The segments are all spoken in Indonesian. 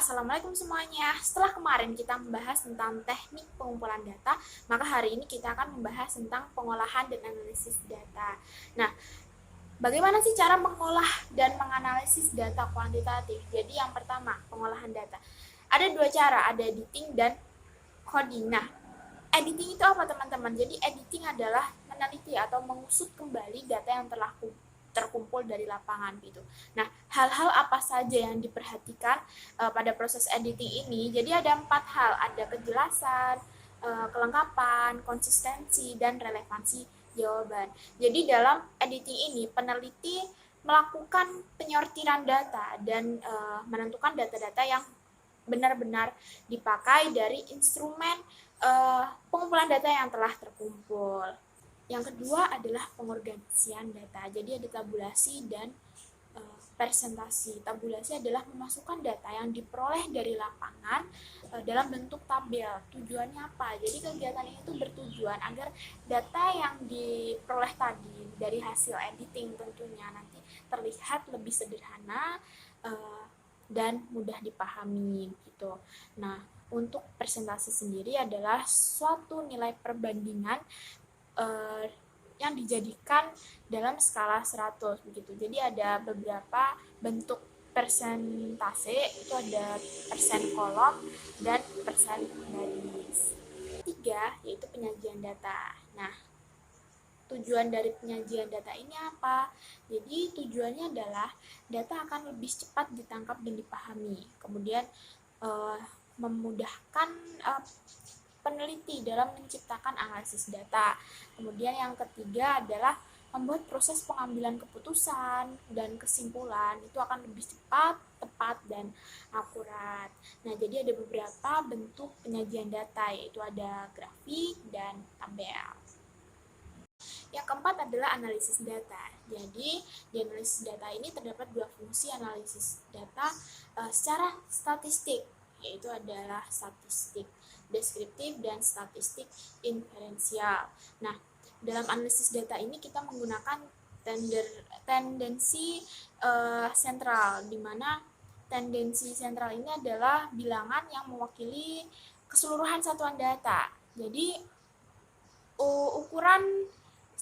Assalamualaikum semuanya. Setelah kemarin kita membahas tentang teknik pengumpulan data, maka hari ini kita akan membahas tentang pengolahan dan analisis data. Nah, bagaimana sih cara mengolah dan menganalisis data kuantitatif? Jadi yang pertama, pengolahan data. Ada dua cara, ada editing dan coding. Nah, editing itu apa teman-teman? Jadi editing adalah meneliti atau mengusut kembali data yang telah terkumpul dari lapangan gitu. Nah, hal-hal apa saja yang diperhatikan pada proses editing ini? Jadi ada 4 hal, ada kejelasan, kelengkapan, konsistensi, dan relevansi jawaban. Jadi dalam editing ini peneliti melakukan penyortiran data dan menentukan data-data yang benar-benar dipakai dari instrumen pengumpulan data yang telah terkumpul. Yang kedua adalah pengorganisian data. Jadi ada tabulasi dan presentasi. Tabulasi adalah memasukkan data yang diperoleh dari lapangan dalam bentuk tabel. Tujuannya apa? Jadi kegiatan ini itu bertujuan agar data yang diperoleh tadi dari hasil editing tentunya nanti terlihat lebih sederhana dan mudah dipahami gitu. Nah, untuk presentasi sendiri adalah suatu nilai perbandingan yang dijadikan dalam skala 100 begitu. Jadi ada beberapa bentuk persentase, itu ada persen kolom dan persen baris. Tiga, yaitu penyajian data. Nah, tujuan dari penyajian data ini apa? Jadi tujuannya adalah data akan lebih cepat ditangkap dan dipahami. Kemudian memudahkan peneliti dalam menciptakan analisis data. Kemudian yang ketiga adalah membuat proses pengambilan keputusan dan kesimpulan itu akan lebih cepat, tepat, dan akurat. Nah, jadi ada beberapa bentuk penyajian data, yaitu ada grafik dan tabel. Yang keempat adalah analisis data. Jadi, di analisis data ini terdapat dua fungsi analisis data secara statistik, yaitu adalah statistik deskriptif dan statistik inferensial. Nah, dalam analisis data ini kita menggunakan tendensi sentral, di mana tendensi sentral ini adalah bilangan yang mewakili keseluruhan satuan data. Jadi, ukuran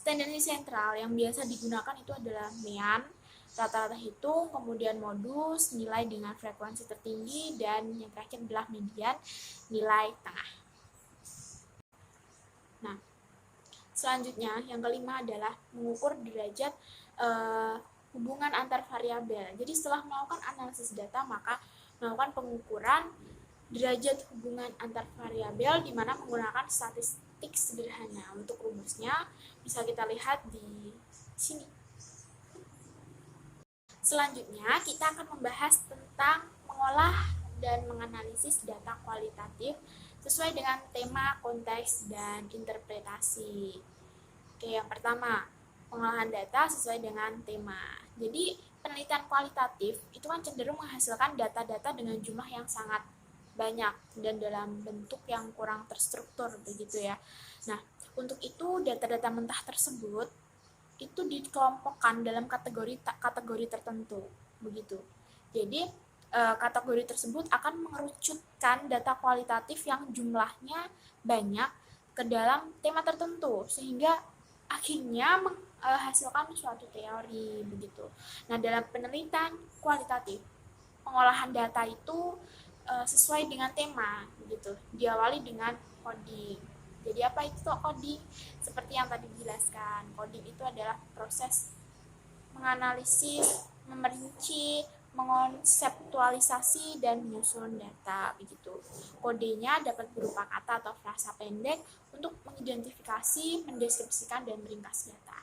tendensi sentral yang biasa digunakan itu adalah mean, rata-rata hitung, kemudian modus, nilai dengan frekuensi tertinggi, dan yang terakhir adalah median, nilai tengah. Nah, selanjutnya yang kelima adalah mengukur derajat hubungan antar variabel. Jadi setelah melakukan analisis data, maka melakukan pengukuran derajat hubungan antar variabel di mana menggunakan statistik sederhana. Untuk rumusnya bisa kita lihat di sini. Selanjutnya, kita akan membahas tentang mengolah dan menganalisis data kualitatif sesuai dengan tema, konteks, dan interpretasi. Oke, yang pertama, pengolahan data sesuai dengan tema. Jadi, penelitian kualitatif itu kan cenderung menghasilkan data-data dengan jumlah yang sangat banyak dan dalam bentuk yang kurang terstruktur, begitu ya. Nah, untuk itu data-data mentah tersebut itu dikelompokkan dalam kategori tertentu, begitu. Jadi kategori tersebut akan mengerucutkan data kualitatif yang jumlahnya banyak ke dalam tema tertentu, sehingga akhirnya menghasilkan suatu teori, begitu. Nah, dalam penelitian kualitatif, pengolahan data itu sesuai dengan tema, begitu. Diawali dengan coding. Jadi apa itu coding? Seperti yang tadi dijelaskan, coding itu adalah proses menganalisis, memerinci, mengonseptualisasi, dan menyusun data, begitu. Kodenya dapat berupa kata atau frasa pendek untuk mengidentifikasi, mendeskripsikan, dan meringkas data.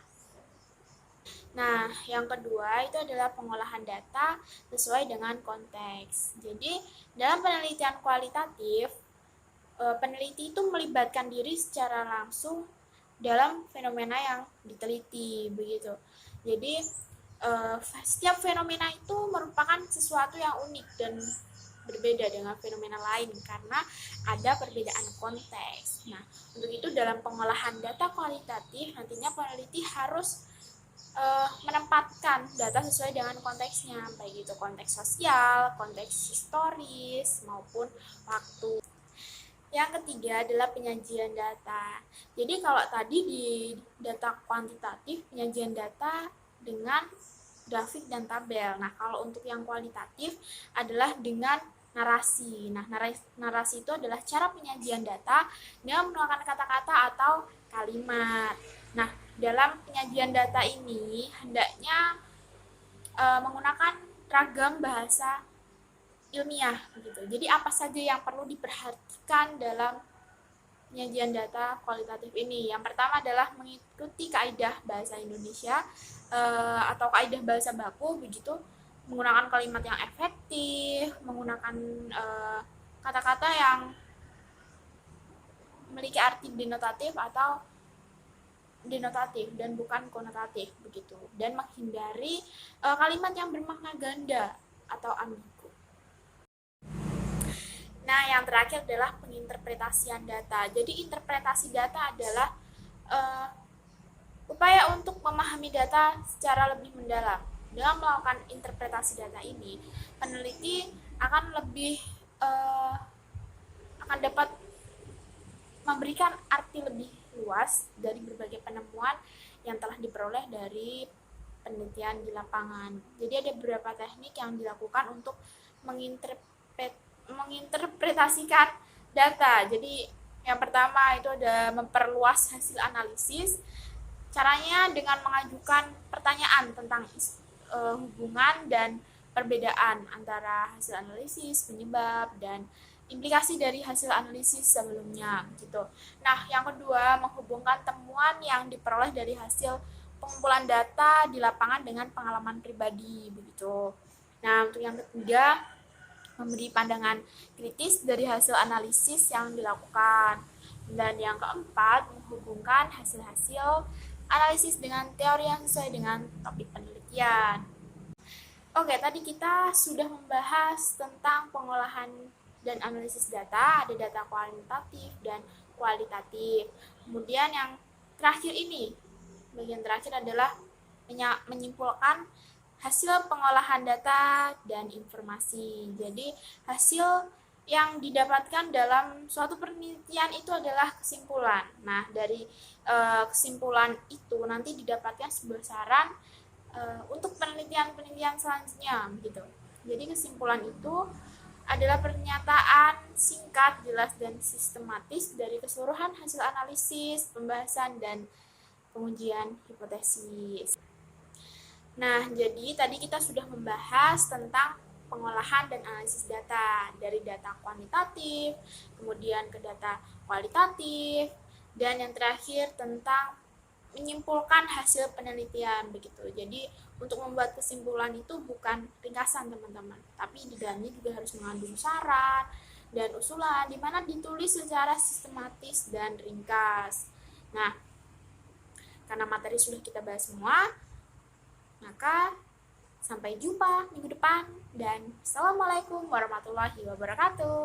Nah, yang kedua itu adalah pengolahan data sesuai dengan konteks. Jadi, dalam penelitian kualitatif, peneliti itu melibatkan diri secara langsung dalam fenomena yang diteliti, begitu. Jadi setiap fenomena itu merupakan sesuatu yang unik dan berbeda dengan fenomena lain karena ada perbedaan konteks. Nah, untuk itu dalam pengolahan data kualitatif nantinya peneliti harus menempatkan data sesuai dengan konteksnya, baik itu konteks sosial, konteks historis, maupun waktu. Yang ketiga adalah penyajian data. Jadi kalau tadi di data kuantitatif, penyajian data dengan grafik dan tabel. Nah, kalau untuk yang kualitatif adalah dengan narasi. Nah, narasi itu adalah cara penyajian data dengan menggunakan kata-kata atau kalimat. Nah, dalam penyajian data ini hendaknya menggunakan ragam bahasa ilmiah gitu. Jadi apa saja yang perlu diperhatikan dalam penyajian data kualitatif ini? Yang pertama adalah mengikuti kaidah bahasa Indonesia atau kaidah bahasa baku begitu, menggunakan kalimat yang efektif, menggunakan kata-kata yang memiliki arti denotatif atau denotatif dan bukan konotatif begitu, dan menghindari kalimat yang bermakna ganda atau ambigu. Nah, yang terakhir adalah penginterpretasian data. Jadi interpretasi data adalah upaya untuk memahami data secara lebih mendalam. Dengan melakukan interpretasi data ini, peneliti akan lebih akan dapat memberikan arti lebih luas dari berbagai penemuan yang telah diperoleh dari penelitian di lapangan. Jadi ada beberapa teknik yang dilakukan untuk menginterpretasikan data. Jadi yang pertama itu ada memperluas hasil analisis. Caranya dengan mengajukan pertanyaan tentang hubungan dan perbedaan antara hasil analisis, penyebab, dan implikasi dari hasil analisis sebelumnya gitu. Nah, yang kedua, menghubungkan temuan yang diperoleh dari hasil pengumpulan data di lapangan dengan pengalaman pribadi begitu. Nah, untuk yang ketiga, memberi pandangan kritis dari hasil analisis yang dilakukan. Dan yang keempat, menghubungkan hasil-hasil analisis dengan teori yang sesuai dengan topik penelitian. Oke, tadi kita sudah membahas tentang pengolahan dan analisis data, ada data kuantitatif dan kualitatif. Kemudian yang terakhir ini, bagian terakhir adalah menyimpulkan hasil pengolahan data dan informasi. Jadi hasil yang didapatkan dalam suatu penelitian itu adalah kesimpulan. Nah, dari kesimpulan itu nanti didapatkan sebuah saran untuk penelitian-penelitian selanjutnya gitu. Jadi kesimpulan itu adalah pernyataan singkat, jelas, dan sistematis dari keseluruhan hasil analisis, pembahasan, dan pengujian hipotesis. Nah, jadi tadi kita sudah membahas tentang pengolahan dan analisis data, dari data kuantitatif, kemudian ke data kualitatif, dan yang terakhir tentang menyimpulkan hasil penelitian begitu. Jadi untuk membuat kesimpulan itu bukan ringkasan teman-teman, tapi di dalamnya juga harus mengandung saran dan usulan di mana ditulis secara sistematis dan ringkas. Nah, karena materi sudah kita bahas semua, maka sampai jumpa minggu depan dan assalamualaikum warahmatullahi wabarakatuh.